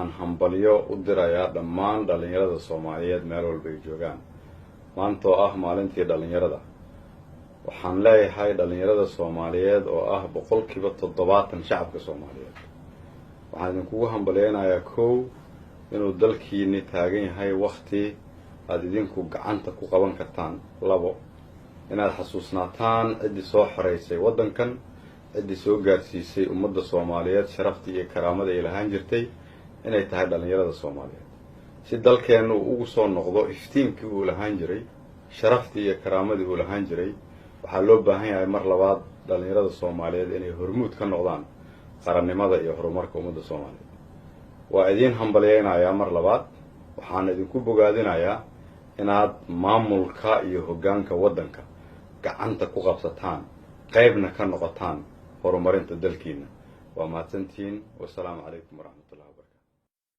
waxaan hambalyo u dirayaa dhammaan dhalinyarada Soomaaliyeed meel walba ay joogaan maanta oo ah maalintii dhalinyarada waxaan leeyahay dhalinyarada Soomaaliyeed oo ah boqolkiiba 70 shacabka Soomaaliyeed waxaan idinku hambalyeeynaa koow inuu dalkiina taagan yahay waqti aad idinku gacanta ku qaban kartaan labo inaad xasuusnaataan cidii soo xoreysay wadankan cidii soo gaarsiisay ummadda Soomaaliyeed sharaftii iyo karaamada ay lahaan jirtay inay tahay dhalinyarada Soomaaliyeed si dalkeenu ugu soo noqdo iftiinkii uu lahaan jiray sharaftii iyo karaamadii uu lahaan jiray waxaa loo baahan yahay mar labaad dhalinyarada Soomaaliyeed inay hormuud ka noqdaan qarannimada iyo horumarka ummadda Soomaaliyeed waa idin hambalyeynaya mar labaad waxaan idinku bogaadinayaa inaad maamulka iyo hoggaanka wadanka gacanta ku qabsataan qaybna ka noqotaan horumarinta dalkiina waa mahadsantiin wassalaamu calaykum waraxmatullahi